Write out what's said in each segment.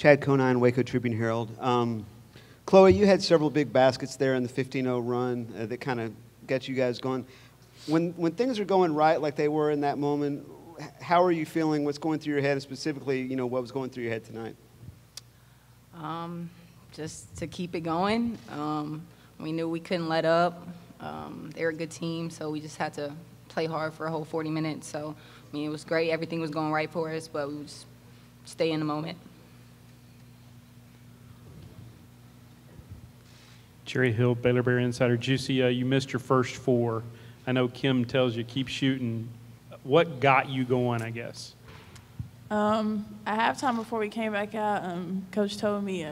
Chad Conine, Waco Tribune-Herald. Chloe, you had several big baskets there in the 15-0 run that kind of got you guys going. When things are going right like they were in that moment, how are you feeling? What's going through your head, and specifically, what was going through your head tonight? Just to keep it going. We knew we couldn't let up. They're a good team, so we just had to play hard for a whole 40 minutes. So, it was great. Everything was going right for us, but we would just stay in the moment. Jerry Hill, Baylor Bear Insider. Juicy, you missed your first 4. I know Kim tells you keep shooting. What got you going, I guess? At halftime before we came back out, Coach told me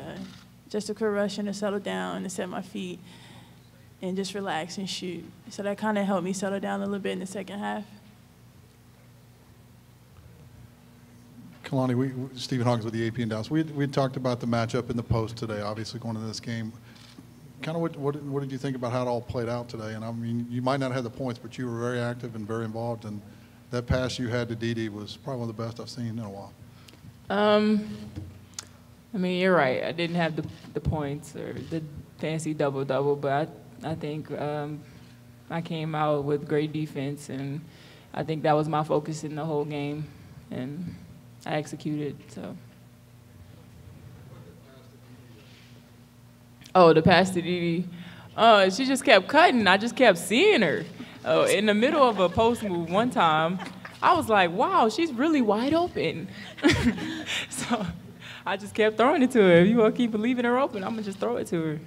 just to quit rushing, to settle down, and to set my feet, and just relax and shoot. So that kind of helped me settle down a little bit in the second half. Kalani, Stephen Hawkins with the AP in Dallas. We had talked about the matchup in the post today, obviously going into this game. Kind of what did you think about how it all played out today? And you might not have the points, but you were very active and very involved. And that pass you had to Dede was probably one of the best I've seen in a while. You're right. I didn't have the points or the fancy double-double, but I think I came out with great defense, and I think that was my focus in the whole game, and I executed. So. Oh, the pass to Dede. She just kept cutting. I just kept seeing her. In the middle of a post move one time, I was like, wow, she's really wide open. So I just kept throwing it to her. If you want to keep leaving her open, I'm going to just throw it to her.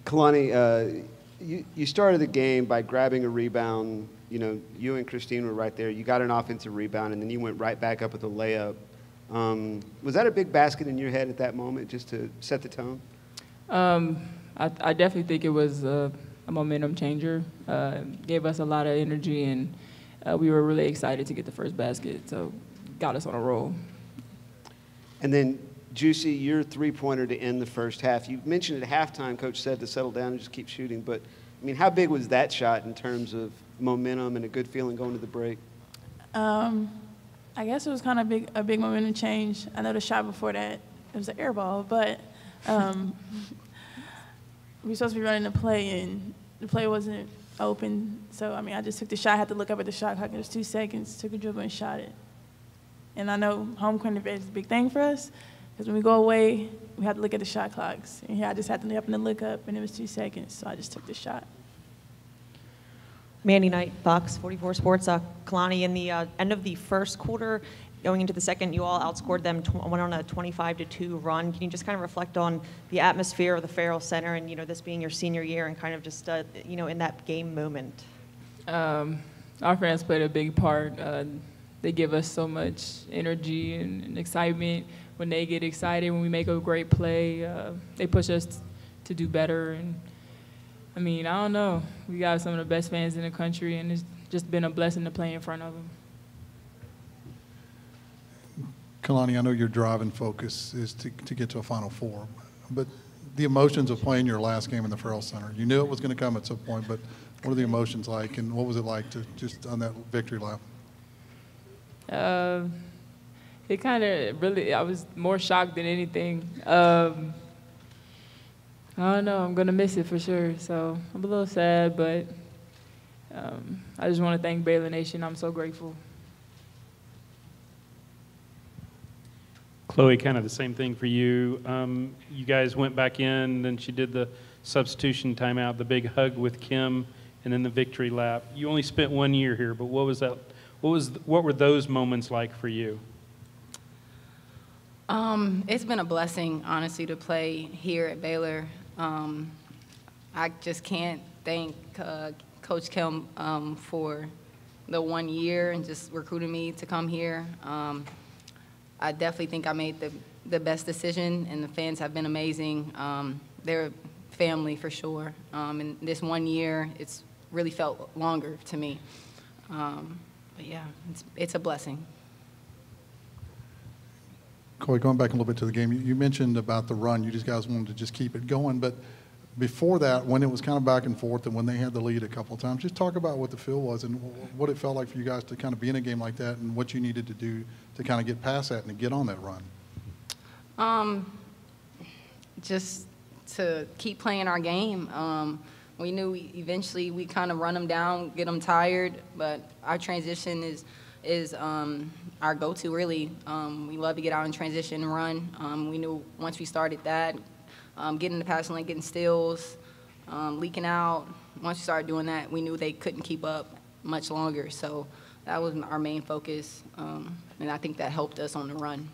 Kalani, you started the game by grabbing a rebound. You and Christine were right there. You got an offensive rebound, and then you went right back up with a layup. Was that a big basket in your head at that moment, just to set the tone? I definitely think it was a momentum changer. Gave us a lot of energy, and we were really excited to get the first basket, so got us on a roll. And then, Juicy, your three-pointer to end the first half. You mentioned at halftime, Coach said to settle down and just keep shooting, but, how big was that shot in terms of momentum and a good feeling going to the break? I guess it was kind of a big momentum change. I know the shot before that, it was an air ball, but we were supposed to be running the play, and the play wasn't open. So, I just took the shot. I had to look up at the shot clock. It was 2 seconds, took a dribble and shot it. And I know home court advantage is a big thing for us, because when we go away, we have to look at the shot clocks. And here I just had to happen to look up, and it was 2 seconds, so I just took the shot. Mandy Knight, Fox 44 Sports. Kalani, in the end of the first quarter, going into the second, you all outscored them, went on a 25-2 run. Can you just kind of reflect on the atmosphere of the Farrell Center and, this being your senior year and kind of just, in that game moment? Our fans played a big part. They give us so much energy and excitement. When they get excited, when we make a great play, they push us to do better. And I don't know. We got some of the best fans in the country, and it's just been a blessing to play in front of them. Kalani, I know your drive and focus is to get to a Final Four, but the emotions of playing your last game in the Farrell Center, you knew it was going to come at some point, but what are the emotions like, and what was it like to just on that victory lap? It kind of really, I was more shocked than anything. I don't know, I'm going to miss it for sure. So I'm a little sad, but I just want to thank Baylor Nation. I'm so grateful. Chloe, kind of the same thing for you. You guys went back in, then she did the substitution timeout, the big hug with Kim, and then the victory lap. You only spent 1 year here, but what was that? What were those moments like for you? It's been a blessing, honestly, to play here at Baylor. I just can't thank Coach Kim for the 1 year and just recruiting me to come here. I definitely think I made the best decision, and the fans have been amazing. They're family for sure. And this 1 year, it's really felt longer to me. But yeah, it's a blessing. Corey, going back a little bit to the game, you mentioned about the run. You guys wanted to just keep it going, but before that, when it was kind of back and forth and when they had the lead a couple of times, just talk about what the feel was and what it felt like for you guys to kind of be in a game like that and what you needed to do to kind of get past that and to get on that run. Just to keep playing our game. We knew eventually we kind of run them down, get them tired, but our transition is our go-to, really. We love to get out in transition and run. We knew once we started that, getting the passing lane, getting steals, leaking out, once we started doing that, we knew they couldn't keep up much longer. So that was our main focus, and I think that helped us on the run.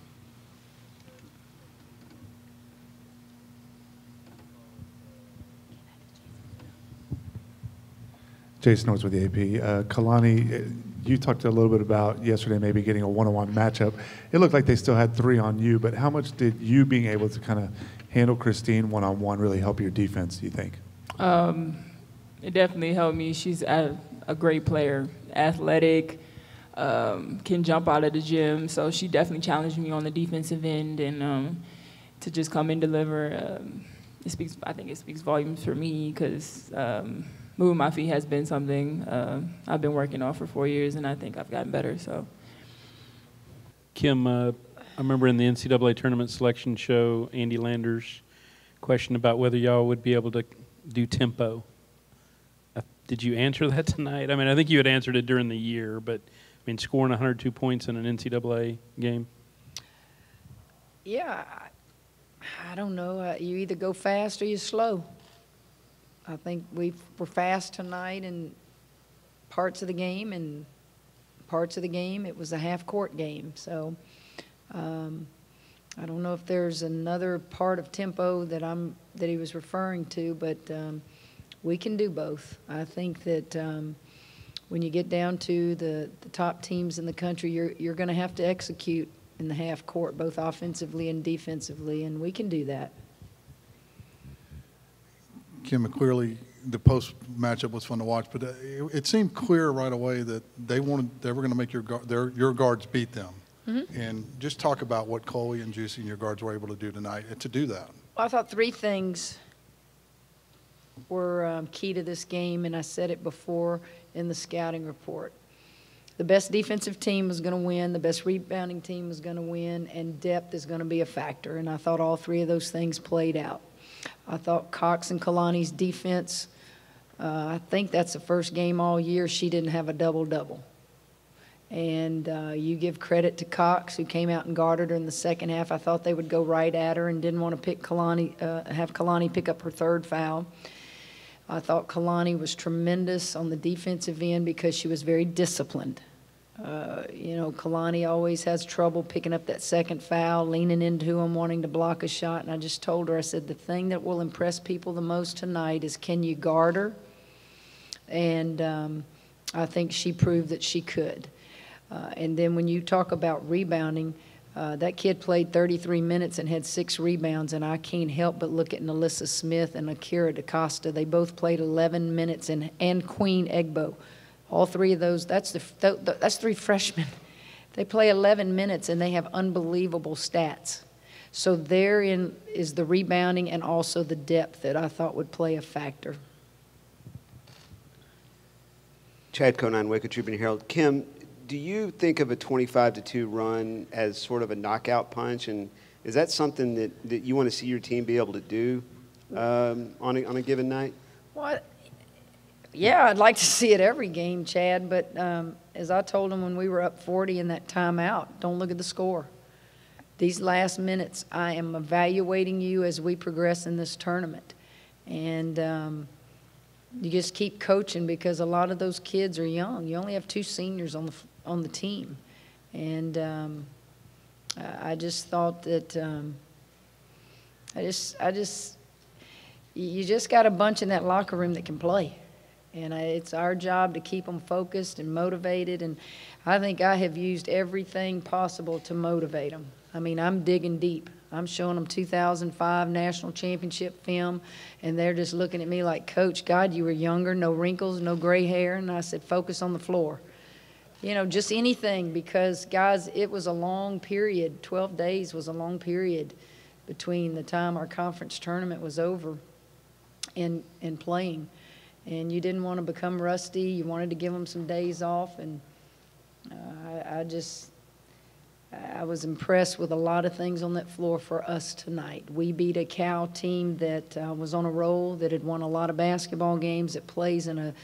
Jason Norris with the AP. Kalani, you talked a little bit about yesterday maybe getting a one-on-one matchup. It looked like they still had 3 on you, but how much did you being able to kind of handle Christine one-on-one really help your defense, do you think? It definitely helped me. She's a great player, athletic, can jump out of the gym. So she definitely challenged me on the defensive end, and to just come and deliver, I think it speaks volumes for me because moving my feet has been something I've been working on for 4 years, and I think I've gotten better. So, Kim, I remember in the NCAA tournament selection show, Andy Landers' question about whether y'all would be able to do tempo. Did you answer that tonight? I mean, I think you had answered it during the year, but I mean, scoring 102 points in an NCAA game. Yeah, I don't know. You either go fast or you slow. I think we were fast tonight in parts of the game, and parts of the game it was a half-court game. So I don't know if there's another part of tempo that he was referring to, but we can do both. I think that when you get down to the top teams in the country, you're going to have to execute in the half court, both offensively and defensively, and we can do that. Kim, clearly the post matchup was fun to watch, but it seemed clear right away that they were going to make your guards beat them. Mm-hmm. And just talk about what Chloe and Juicy and your guards were able to do tonight to do that. Well, I thought 3 things were key to this game, and I said it before in the scouting report. The best defensive team was going to win, the best rebounding team was going to win, and depth is going to be a factor. And I thought all 3 of those things played out. I thought Cox and Kalani's defense, I think that's the first game all year she didn't have a double-double. And you give credit to Cox, who came out and guarded her in the second half. I thought they would go right at her and didn't want to pick have Kalani pick up her 3rd foul. I thought Kalani was tremendous on the defensive end because she was very disciplined. Kalani always has trouble picking up that 2nd foul, leaning into him, wanting to block a shot. And I just told her, I said, the thing that will impress people the most tonight is can you guard her? And I think she proved that she could. And then when you talk about rebounding, that kid played 33 minutes and had 6 rebounds, and I can't help but look at Nalissa Smith and Akira DaCosta. They both played 11 minutes, and Queen Egbo. All 3 of those, that's 3 freshmen. They play 11 minutes, and they have unbelievable stats. So therein is the rebounding and also the depth that I thought would play a factor. Chad Conine, Waco Tribune Herald. Kim, do you think of a 25-2 run as sort of a knockout punch, and is that something that you want to see your team be able to do on a given night? Well, yeah, I'd like to see it every game, Chad, but as I told them when we were up 40 in that timeout, don't look at the score. These last minutes, I am evaluating you as we progress in this tournament. And you just keep coaching because a lot of those kids are young. You only have 2 seniors on the team. And I just thought that you just got a bunch in that locker room that can play. And it's our job to keep them focused and motivated. And I think I have used everything possible to motivate them. I mean, I'm digging deep. I'm showing them 2005 national championship film, and they're just looking at me like, Coach, God, you were younger, no wrinkles, no gray hair. And I said, focus on the floor. Just anything, because, guys, it was a long period. 12 days was a long period between the time our conference tournament was over in playing. And you didn't want to become rusty. You wanted to give them some days off. And I was impressed with a lot of things on that floor for us tonight. We beat a Cal team that was on a roll, that had won a lot of basketball games, that plays in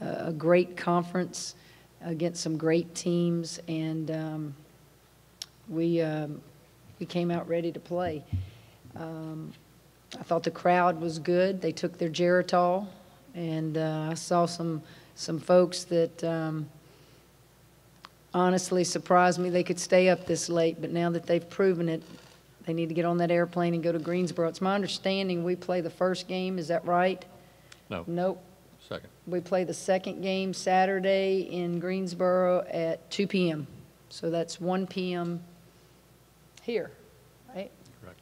a great conference against some great teams, and we came out ready to play. I thought the crowd was good. They took their Geritol, and I saw some folks that honestly surprised me they could stay up this late, but now that they've proven it, they need to get on that airplane and go to Greensboro. It's my understanding we play the first game, is that right? No. Nope. Second. We play the second game Saturday in Greensboro at 2 p.m. So that's 1 p.m. here, right? Correct.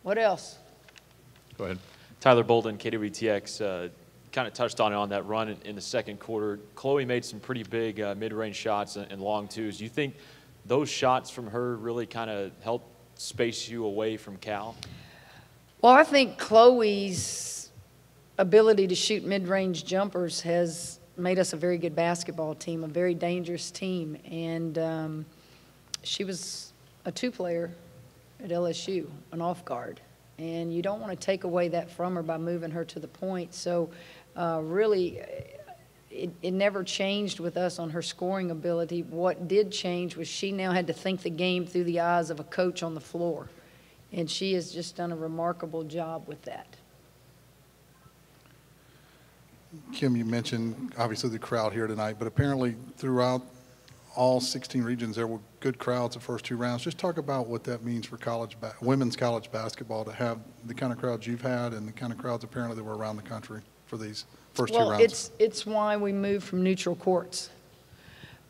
What else? Go ahead. Tyler Bolden, KWTX, kind of touched on that run in the second quarter. Chloe made some pretty big mid-range shots and long twos. Do you think those shots from her really kind of helped space you away from Cal? Well, I think Chloe's ability to shoot mid-range jumpers has made us a very good basketball team, a very dangerous team. And she was a two-player at LSU, an off guard. And you don't want to take away that from her by moving her to the point. So really, it never changed with us on her scoring ability. What did change was she now had to think the game through the eyes of a coach on the floor. And she has just done a remarkable job with that. Kim, you mentioned obviously the crowd here tonight, but apparently throughout all 16 regions there were good crowds the first two rounds. Just talk about what that means for women's college basketball to have the kind of crowds you've had and the kind of crowds apparently that were around the country for these first two rounds. Well, it's why we moved from neutral courts.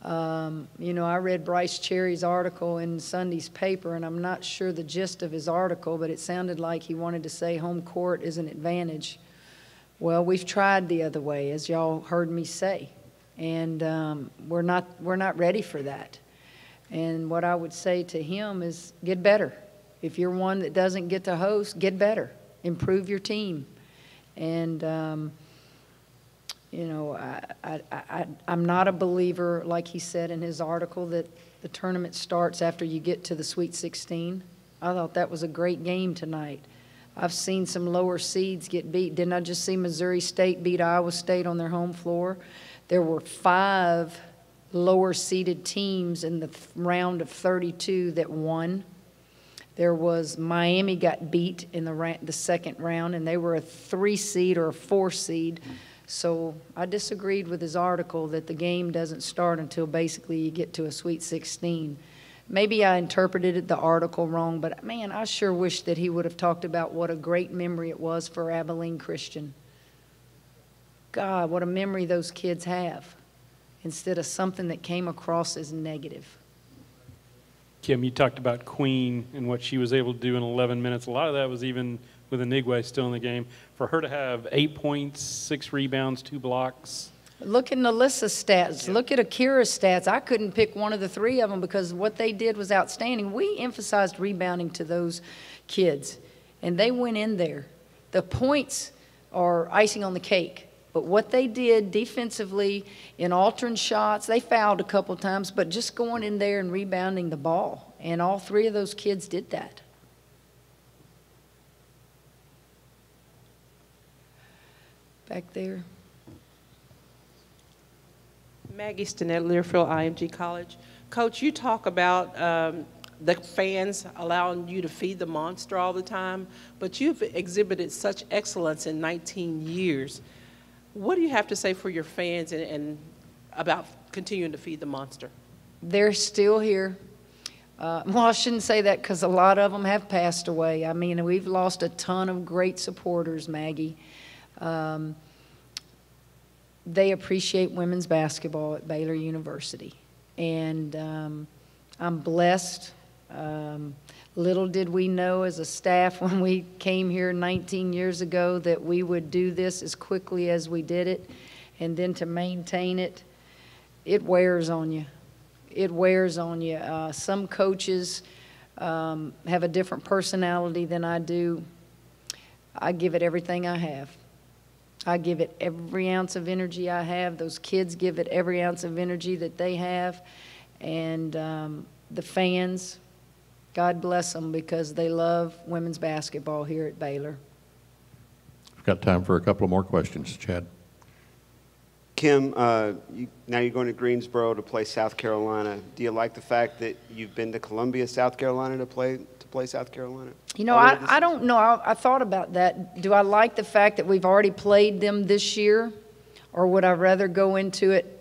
You know, I read Bryce Cherry's article in Sunday's paper, and I'm not sure the gist of his article, but it sounded like he wanted to say home court is an advantage. Well, we've tried the other way, as y'all heard me say, and we're not ready for that. And what I would say to him is get better. If you're one that doesn't get to host, get better. Improve your team. And you know, I'm not a believer, like he said in his article, that the tournament starts after you get to the Sweet 16. I thought that was a great game tonight. I've seen some lower seeds get beat. Didn't I just see Missouri State beat Iowa State on their home floor? There were 5 lower-seeded teams in the round of 32 that won. There was Miami got beat in the second round, and they were a 3 seed or a 4 seed. So I disagreed with his article that the game doesn't start until basically you get to a Sweet 16. Maybe I interpreted the article wrong, but man, I sure wish that he would have talked about what a great memory it was for Abilene Christian. God, what a memory those kids have, instead of something that came across as negative. Kim, you talked about Queen and what she was able to do in 11 minutes. A lot of that was even with Inigwe still in the game. For her to have 8 points, 6 rebounds, 2 blocks. Look at Alyssa's stats. Yeah. Look at Akira's stats. I couldn't pick one of the 3 of them because what they did was outstanding. We emphasized rebounding to those kids, and they went in there. The points are icing on the cake. But what they did defensively in altering shots, they fouled a couple times, but just going in there and rebounding the ball. And all 3 of those kids did that. Back there. Maggie Stinnett, Learfield IMG College. Coach, you talk about the fans allowing you to feed the monster all the time, but you've exhibited such excellence in 19 years. What do you have to say for your fans and about continuing to feed the monster? They're still here. Well, I shouldn't say that because a lot of them have passed away. I mean, we've lost a ton of great supporters, Maggie. They appreciate women's basketball at Baylor University. And I'm blessed. Little did we know as a staff when we came here 19 years ago that we would do this as quickly as we did it. And then to maintain it, it wears on you. It wears on you. Some coaches have a different personality than I do, I give it everything I have. I give it every ounce of energy I have. Those kids give it every ounce of energy that they have. And the fans, God bless them, because they love women's basketball here at Baylor. We've got time for a couple of more questions. Chad. Kim, now you're going to Greensboro to play South Carolina. Do you like the fact that you've been to Columbia, South Carolina to play South Carolina? You know, I don't know. I thought about that. Do I like the fact that we've already played them this year, or would I rather go into it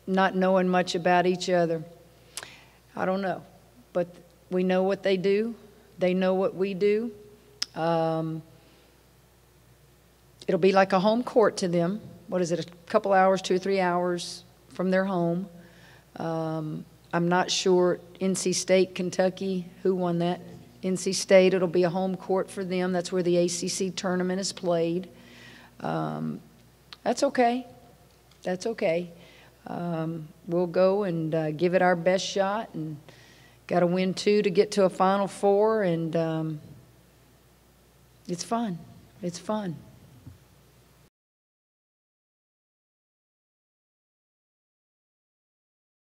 not knowing much about each other? I don't know. But we know what they do. They know what we do. It'll be like a home court to them. What is it, a couple hours, 2 or 3 hours from their home. I'm not sure, NC State, Kentucky, who won that? NC State, it'll be a home court for them. That's where the ACC tournament is played. That's okay. That's okay. We'll go and give it our best shot, and got to win 2 to get to a Final Four, and it's fun. It's fun.